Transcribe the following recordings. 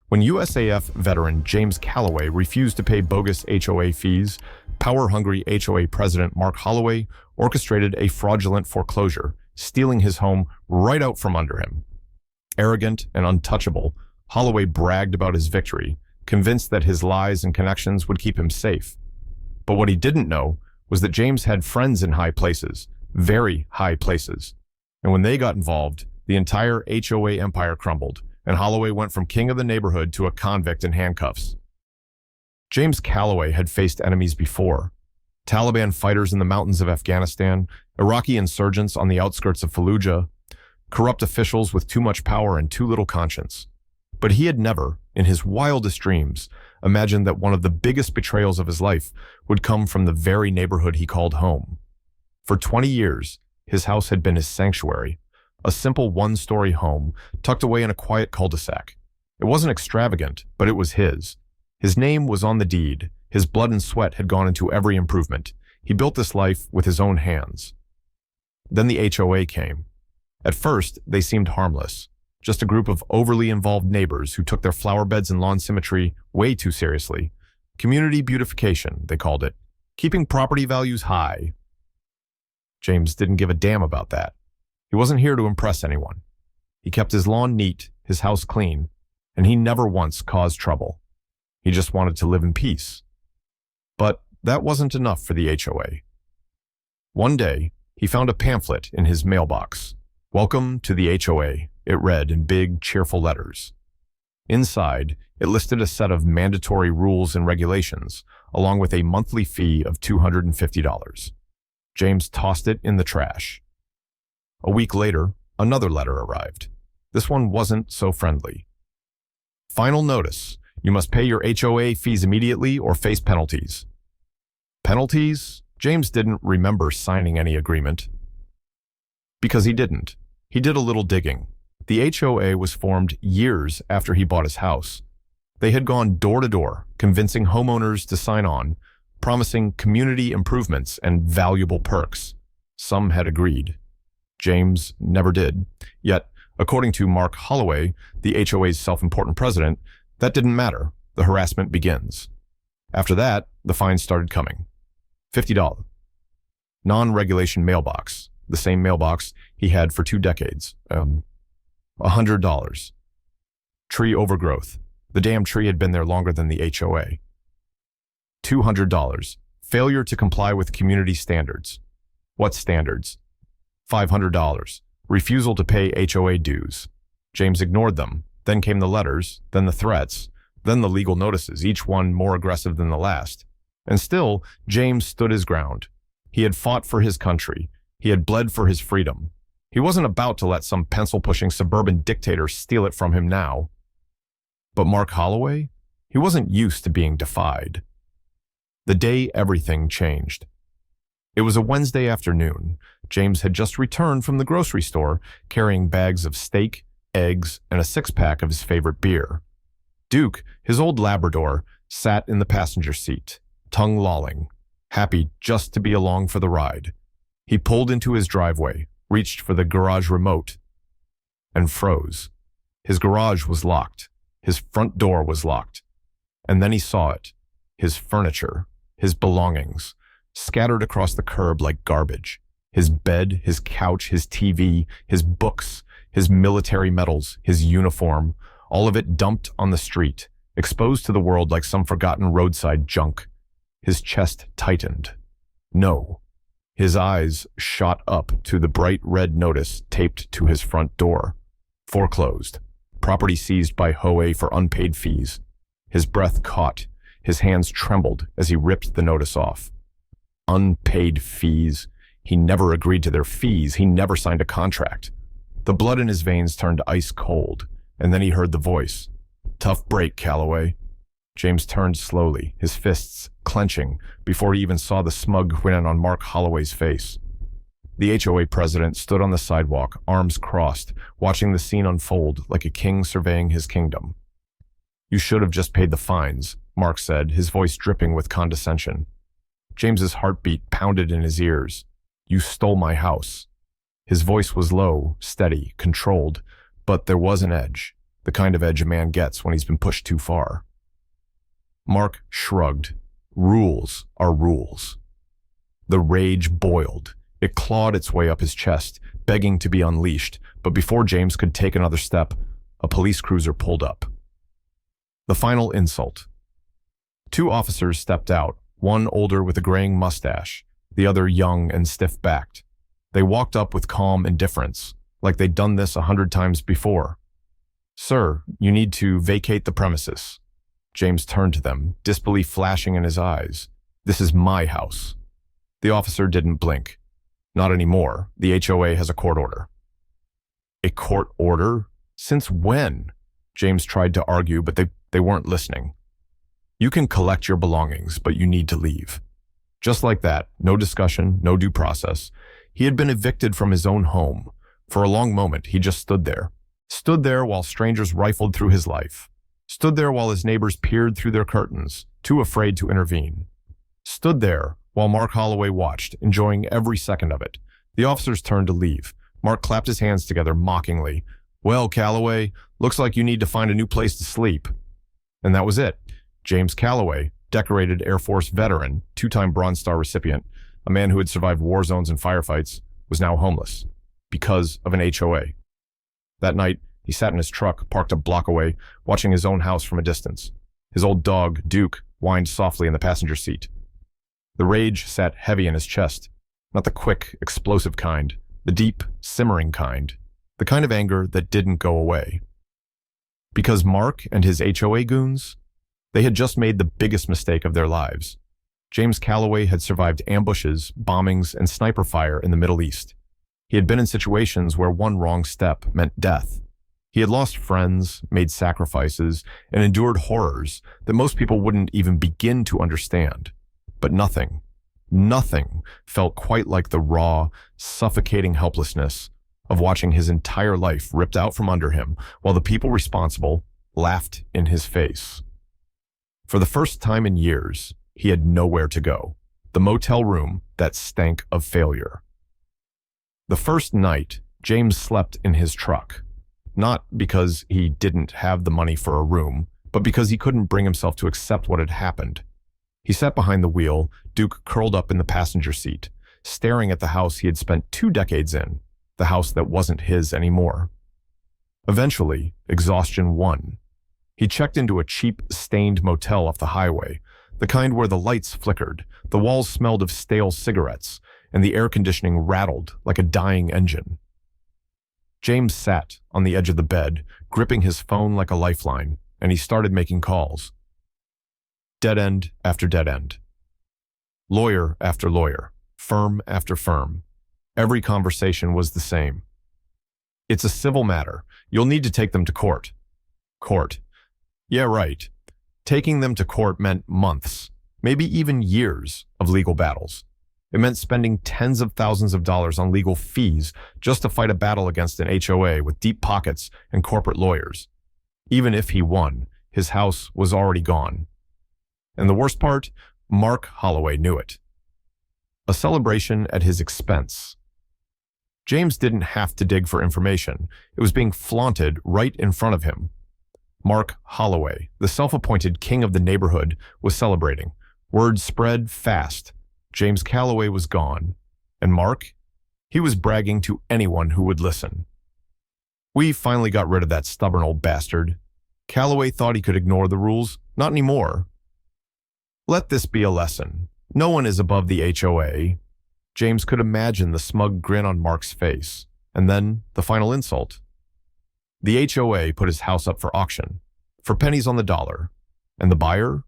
When USAF veteran James Calloway refused to pay bogus HOA fees, power-hungry HOA president Mark Holloway orchestrated a fraudulent foreclosure, stealing his home right out from under him. Arrogant and untouchable, Holloway bragged about his victory, convinced that his lies and connections would keep him safe. But what he didn't know was that James had friends in high places, very high places. And when they got involved, the entire HOA empire crumbled, and Holloway went from king of the neighborhood to a convict in handcuffs. James Calloway had faced enemies before: Taliban fighters in the mountains of Afghanistan, Iraqi insurgents on the outskirts of Fallujah, corrupt officials with too much power and too little conscience. But he had never, in his wildest dreams, imagined that one of the biggest betrayals of his life would come from the very neighborhood he called home. For 20 years, his house had been his sanctuary, a simple one-story home tucked away in a quiet cul-de-sac. It wasn't extravagant, but it was his. His name was on the deed. His blood and sweat had gone into every improvement. He built this life with his own hands. Then the HOA came. At first, they seemed harmless, just a group of overly involved neighbors who took their flower beds and lawn symmetry way too seriously. Community beautification, they called it, keeping property values high. James didn't give a damn about that. He wasn't here to impress anyone. He kept his lawn neat, his house clean, and he never once caused trouble. He just wanted to live in peace. But that wasn't enough for the HOA. One day, he found a pamphlet in his mailbox. "Welcome to the HOA," it read in big, cheerful letters. Inside, it listed a set of mandatory rules and regulations, along with a monthly fee of $250. James tossed it in the trash. A week later, another letter arrived. This one wasn't so friendly. "Final notice. You must pay your HOA fees immediately or face penalties." Penalties? James didn't remember signing any agreement. Because he didn't. He did a little digging. The HOA was formed years after he bought his house. They had gone door to door, convincing homeowners to sign on, promising community improvements and valuable perks. Some had agreed. James never did. Yet, according to Mark Holloway, the HOA's self-important president, that didn't matter. The harassment begins. After that, the fines started coming. $50. Non-regulation mailbox, the same mailbox he had for 2 decades. $100. Tree overgrowth. The damn tree had been there longer than the HOA. $200. Failure to comply with community standards. What standards? $500. Refusal to pay HOA dues. James ignored them. Then came the letters, then the threats, then the legal notices, each one more aggressive than the last. And still, James stood his ground. He had fought for his country. He had bled for his freedom. He wasn't about to let some pencil-pushing suburban dictator steal it from him now. But Mark Holloway? He wasn't used to being defied. The day everything changed. It was a Wednesday afternoon. James had just returned from the grocery store, carrying bags of steak, eggs, and a 6-pack of his favorite beer. Duke, his old Labrador, sat in the passenger seat, tongue lolling, happy just to be along for the ride. He pulled into his driveway, reached for the garage remote, and froze. His garage was locked. His front door was locked. And then he saw it. His furniture, his belongings, scattered across the curb like garbage. His bed, his couch, his TV, his books, his military medals, his uniform, all of it dumped on the street, exposed to the world like some forgotten roadside junk. His chest tightened. No. His eyes shot up to the bright red notice taped to his front door. Foreclosed. Property seized by HOA for unpaid fees. His breath caught. His hands trembled as he ripped the notice off. Unpaid fees. He never agreed to their fees. He never signed a contract. The blood in his veins turned ice cold, and then he heard the voice. "Tough break, Calloway." James turned slowly, his fists clenching, before he even saw the smug grin on Mark Holloway's face. The HOA president stood on the sidewalk, arms crossed, watching the scene unfold like a king surveying his kingdom. "You should have just paid the fines," Mark said, his voice dripping with condescension. James's heartbeat pounded in his ears. "You stole my house." His voice was low, steady, controlled, but there was an edge. the kind of edge a man gets when he's been pushed too far. Mark shrugged. Rules are rules. The rage boiled. It clawed its way up his chest, begging to be unleashed, but before James could take another step, a police cruiser pulled up. The final insult. 2 officers stepped out, one older with a graying mustache, the other young and stiff-backed. They walked up with calm indifference, like they'd done this 100 times before. "Sir, you need to vacate the premises." James turned to them, disbelief flashing in his eyes. "This is my house." The officer didn't blink. "Not anymore. The HOA has a court order." "A court order? Since when?" James tried to argue, but they weren't listening. "You can collect your belongings, but you need to leave." Just like that, no discussion, no due process. He had been evicted from his own home. For a long moment, he just stood there. Stood there while strangers rifled through his life. Stood there while his neighbors peered through their curtains, too afraid to intervene. Stood there while Mark Holloway watched, enjoying every second of it. The officers turned to leave. Mark clapped his hands together mockingly. "Well, Calloway, looks like you need to find a new place to sleep." And that was it. James Calloway, decorated Air Force veteran, 2-time Bronze Star recipient, a man who had survived war zones and firefights, was now homeless because of an HOA. That night, he sat in his truck, parked a block away, watching his own house from a distance. His old dog, Duke, whined softly in the passenger seat. The rage sat heavy in his chest, not the quick, explosive kind, the deep, simmering kind, the kind of anger that didn't go away. Because Mark and his HOA goons, they had just made the biggest mistake of their lives. James Calloway had survived ambushes, bombings, and sniper fire in the Middle East. He had been in situations where one wrong step meant death. He had lost friends, made sacrifices, and endured horrors that most people wouldn't even begin to understand. But nothing felt quite like the raw, suffocating helplessness of watching his entire life ripped out from under him while the people responsible laughed in his face. For the first time in years, he had nowhere to go. The motel room that stank of failure. The first night, James slept in his truck. Not because he didn't have the money for a room, but because he couldn't bring himself to accept what had happened. He sat behind the wheel, Duke curled up in the passenger seat, staring at the house he had spent 2 decades in, the house that wasn't his anymore. Eventually, exhaustion won. He checked into a cheap, stained motel off the highway, the kind where the lights flickered, the walls smelled of stale cigarettes, and the air conditioning rattled like a dying engine. James sat on the edge of the bed, gripping his phone like a lifeline, and he started making calls. Dead end after dead end. Lawyer after lawyer, firm after firm. Every conversation was the same. "It's a civil matter. You'll need to take them to court." Court. Yeah, right. Taking them to court meant months, maybe even years of legal battles. It meant spending tens of thousands of dollars on legal fees just to fight a battle against an HOA with deep pockets and corporate lawyers. Even if he won, his house was already gone. And the worst part, Mark Holloway knew it. A celebration at his expense. James didn't have to dig for information. It was being flaunted right in front of him. Mark Holloway, the self-appointed king of the neighborhood, was celebrating. Word spread fast. James Calloway was gone. And Mark? He was bragging to anyone who would listen. "We finally got rid of that stubborn old bastard. Calloway thought he could ignore the rules. Not anymore. Let this be a lesson. No one is above the HOA." James could imagine the smug grin on Mark's face. And then the final insult. The HOA put his house up for auction, for pennies on the dollar. And the buyer?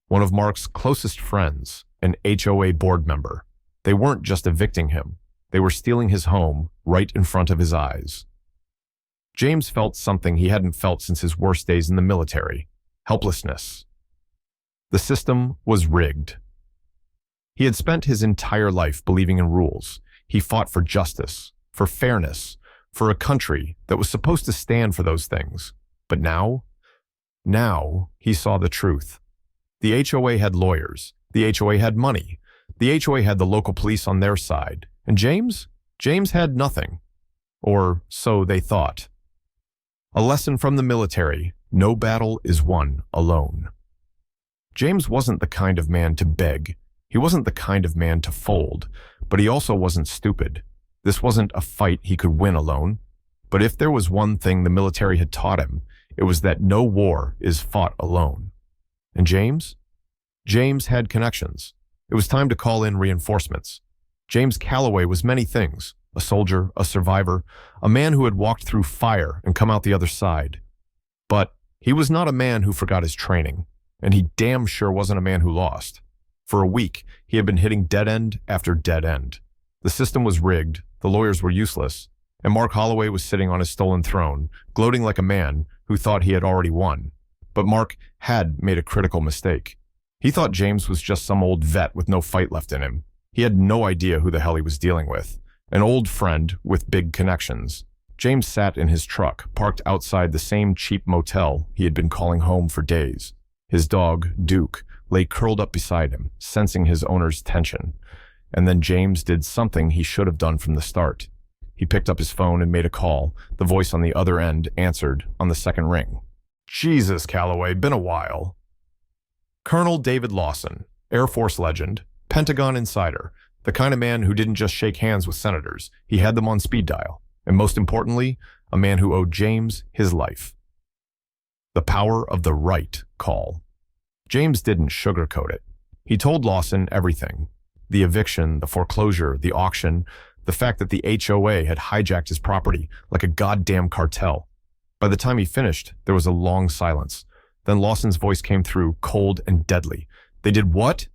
One of Mark's closest friends, an HOA board member. They weren't just evicting him. They were stealing his home right in front of his eyes. James felt something he hadn't felt since his worst days in the military. Helplessness. The system was rigged. He had spent his entire life believing in rules. He fought for justice, for fairness, for a country that was supposed to stand for those things. But now he saw the truth. The HOA had lawyers. The HOA had money. The HOA had the local police on their side. And James? James had nothing. Or so they thought. A lesson from the military: no battle is won alone. James wasn't the kind of man to beg. He wasn't the kind of man to fold, but he also wasn't stupid. This wasn't a fight he could win alone. But if there was one thing the military had taught him, it was that no war is fought alone. And James? James had connections. It was time to call in reinforcements. James Calloway was many things: a soldier, a survivor, a man who had walked through fire and come out the other side. But he was not a man who forgot his training, and he damn sure wasn't a man who lost. For a week, he had been hitting dead end after dead end. The system was rigged, the lawyers were useless, and Mark Holloway was sitting on his stolen throne, gloating like a man who thought he had already won. But Mark had made a critical mistake. He thought James was just some old vet with no fight left in him. He had no idea who the hell he was dealing with. An old friend with big connections. James sat in his truck, parked outside the same cheap motel he had been calling home for days. His dog, Duke, lay curled up beside him, sensing his owner's tension. And then James did something he should have done from the start. He picked up his phone and made a call. The voice on the other end answered on the second ring. "Jesus, Calloway, been a while." Colonel David Lawson, Air Force legend, Pentagon insider, the kind of man who didn't just shake hands with senators, he had them on speed dial. And most importantly, a man who owed James his life. The power of the right call. James didn't sugarcoat it. He told Lawson everything. The eviction, the foreclosure, the auction, the fact that the HOA had hijacked his property like a goddamn cartel. By the time he finished, there was a long silence. Then Lawson's voice came through, cold and deadly. "They did what?"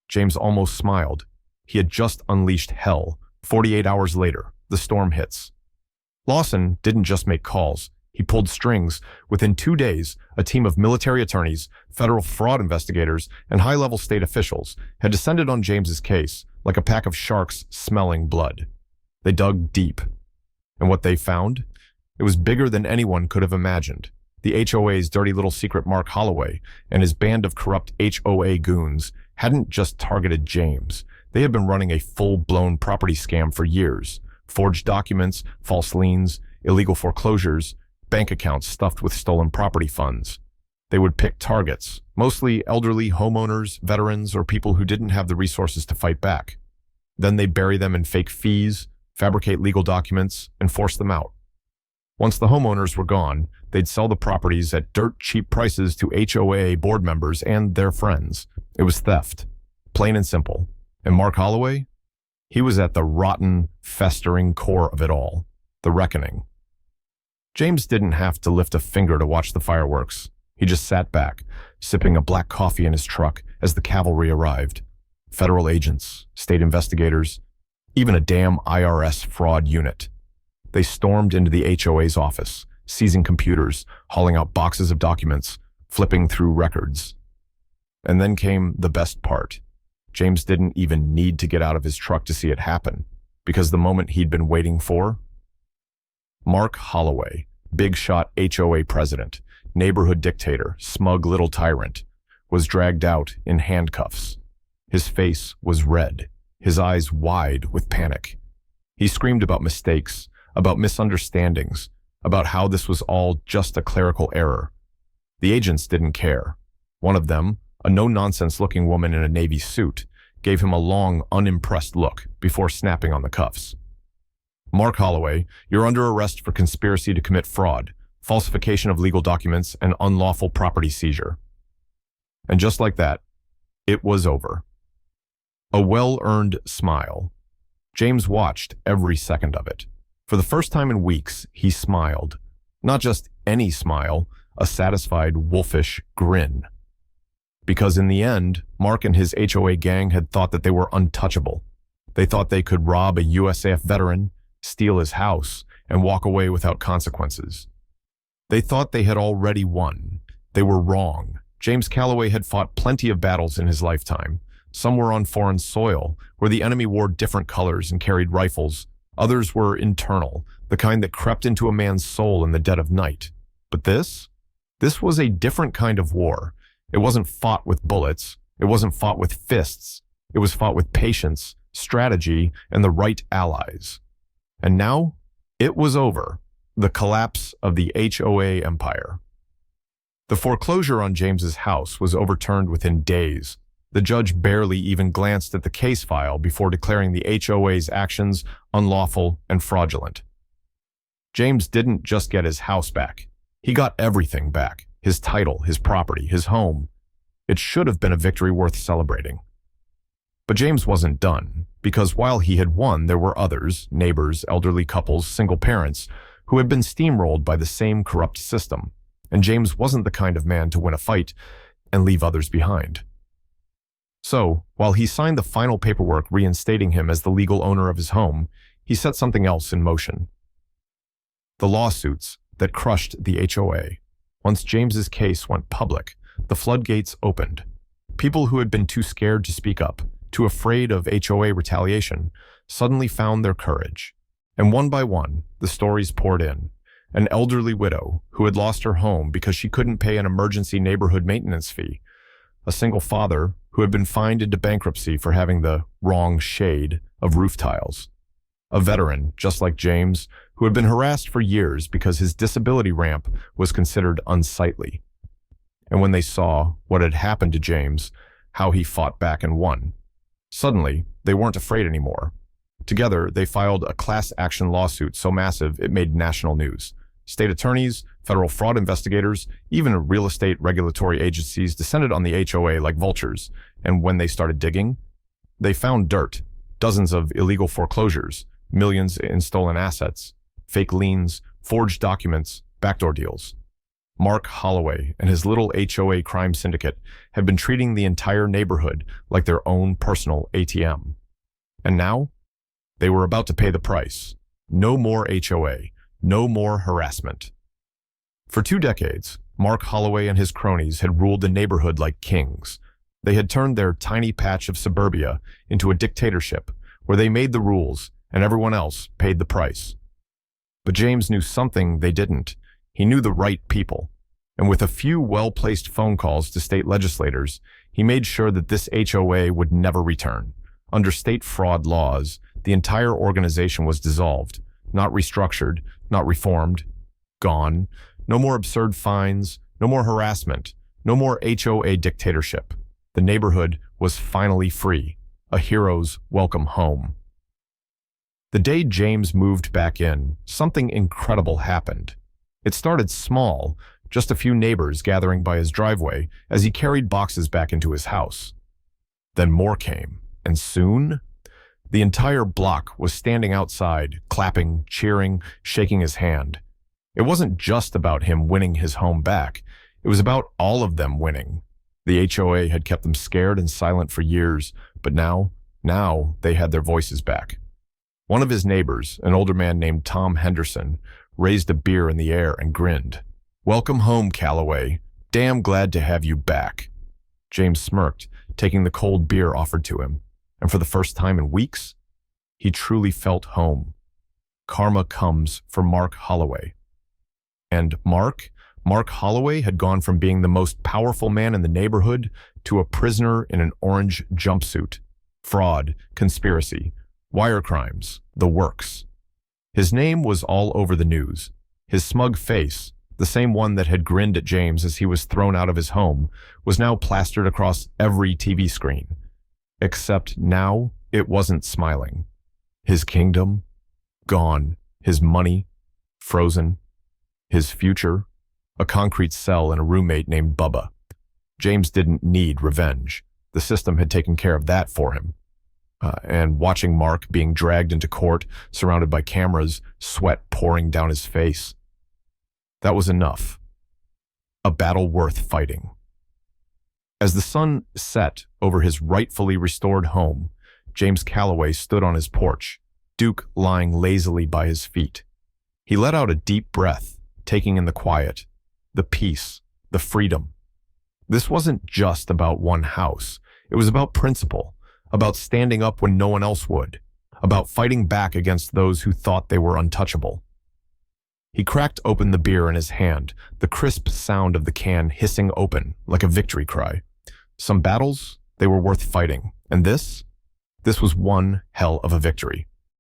James almost smiled. He had just unleashed hell. 48 hours later, the storm hits. Lawson didn't just make calls. He pulled strings. Within 2 days, a team of military attorneys, federal fraud investigators, and high-level state officials had descended on James's case like a pack of sharks smelling blood. They dug deep. And what they found? It was bigger than anyone could have imagined. The HOA's dirty little secret Mark Holloway and his band of corrupt HOA goons hadn't just targeted James. They had been running a full-blown property scam for years. Forged documents, false liens, illegal foreclosures, bank accounts stuffed with stolen property funds. They would pick targets, mostly elderly homeowners, veterans, or people who didn't have the resources to fight back. Then they'd bury them in fake fees, fabricate legal documents, and force them out. Once the homeowners were gone, they'd sell the properties at dirt-cheap prices to HOA board members and their friends. It was theft, plain and simple. And Mark Holloway? He was at the rotten, festering core of it all, the reckoning. James didn't have to lift a finger to watch the fireworks. He just sat back, sipping a black coffee in his truck as the cavalry arrived. Federal agents, state investigators, even a damn IRS fraud unit. They stormed into the HOA's office, seizing computers, hauling out boxes of documents, flipping through records. And then came the best part. James didn't even need to get out of his truck to see it happen, because the moment he'd been waiting for. Mark Holloway, big shot HOA president, neighborhood dictator, smug little tyrant, was dragged out in handcuffs. His face was red, his eyes wide with panic. He screamed about mistakes, about misunderstandings, about how this was all just a clerical error. The agents didn't care. One of them, a no-nonsense-looking woman in a navy suit, gave him a long, unimpressed look before snapping on the cuffs. "Mark Holloway, you're under arrest for conspiracy to commit fraud, falsification of legal documents, and unlawful property seizure." And just like that, it was over. A well-earned smile. James watched every second of it. For the first time in weeks, he smiled. Not just any smile, a satisfied, wolfish grin. Because in the end, Mark and his HOA gang had thought that they were untouchable. They thought they could rob a USAF veteran, steal his house, and walk away without consequences. They thought they had already won. They were wrong. James Calloway had fought plenty of battles in his lifetime. Some were on foreign soil, where the enemy wore different colors and carried rifles. Others were internal, the kind that crept into a man's soul in the dead of night. But this was a different kind of war. It wasn't fought with bullets. It wasn't fought with fists. It was fought with patience, strategy, and the right allies. And now, it was over. The collapse of the HOA empire. The foreclosure on James's house was overturned within days. The judge barely even glanced at the case file before declaring the HOA's actions unlawful and fraudulent. James didn't just get his house back. He got everything back: his title, his property, his home. It should have been a victory worth celebrating. But James wasn't done, because while he had won, there were others, neighbors, elderly couples, single parents, who had been steamrolled by the same corrupt system, and James wasn't the kind of man to win a fight and leave others behind. So, while he signed the final paperwork reinstating him as the legal owner of his home, he set something else in motion. The lawsuits that crushed the HOA. Once James's case went public, the floodgates opened. People who had been too scared to speak up, too afraid of HOA retaliation, suddenly found their courage. And one by one, the stories poured in. An elderly widow who had lost her home because she couldn't pay an emergency neighborhood maintenance fee. A single father who had been fined into bankruptcy for having the wrong shade of roof tiles. A veteran, just like James, who had been harassed for years because his disability ramp was considered unsightly. And when they saw what had happened to James, how he fought back and won, suddenly they weren't afraid anymore. Together, they filed a class action lawsuit so massive it made national news. State attorneys, federal fraud investigators, even real estate regulatory agencies descended on the HOA like vultures, and when they started digging, they found dirt, dozens of illegal foreclosures, millions in stolen assets, fake liens, forged documents, backdoor deals. Mark Holloway and his little HOA crime syndicate had been treating the entire neighborhood like their own personal ATM. And now, they were about to pay the price. No more HOA, no more harassment. For 2 decades, Mark Holloway and his cronies had ruled the neighborhood like kings. They had turned their tiny patch of suburbia into a dictatorship where they made the rules and everyone else paid the price. But James knew something they didn't. He knew the right people. And with a few well-placed phone calls to state legislators, he made sure that this HOA would never return. Under state fraud laws, the entire organization was dissolved, not restructured, not reformed, gone. No more absurd fines, no more harassment, no more HOA dictatorship. The neighborhood was finally free, a hero's welcome home. The day James moved back in, something incredible happened. It started small, just a few neighbors gathering by his driveway as he carried boxes back into his house. Then more came, and soon, the entire block was standing outside, clapping, cheering, shaking his hand. It wasn't just about him winning his home back. It was about all of them winning. The HOA had kept them scared and silent for years, but now they had their voices back. One of his neighbors, an older man named Tom Henderson, raised a beer in the air and grinned. "Welcome home, Calloway. Damn glad to have you back." James smirked, taking the cold beer offered to him, and for the first time in weeks, he truly felt home. Karma comes for Mark Holloway. And Mark Holloway had gone from being the most powerful man in the neighborhood to a prisoner in an orange jumpsuit. Fraud, conspiracy, wire crimes, the works. His name was all over the news. His smug face, the same one that had grinned at James as he was thrown out of his home, was now plastered across every TV screen. Except now, it wasn't smiling. His kingdom, gone. His money, frozen. His future, a concrete cell and a roommate named Bubba. James didn't need revenge. The system had taken care of that for him. And watching Mark being dragged into court, surrounded by cameras, sweat pouring down his face. That was enough. A battle worth fighting. As the sun set over his rightfully restored home, James Calloway stood on his porch, Duke lying lazily by his feet. He let out a deep breath, taking in the quiet, the peace, the freedom. This wasn't just about one house. It was about principle, about standing up when no one else would, about fighting back against those who thought they were untouchable. He cracked open the beer in his hand, the crisp sound of the can hissing open like a victory cry. Some battles, they were worth fighting, and this was one hell of a victory.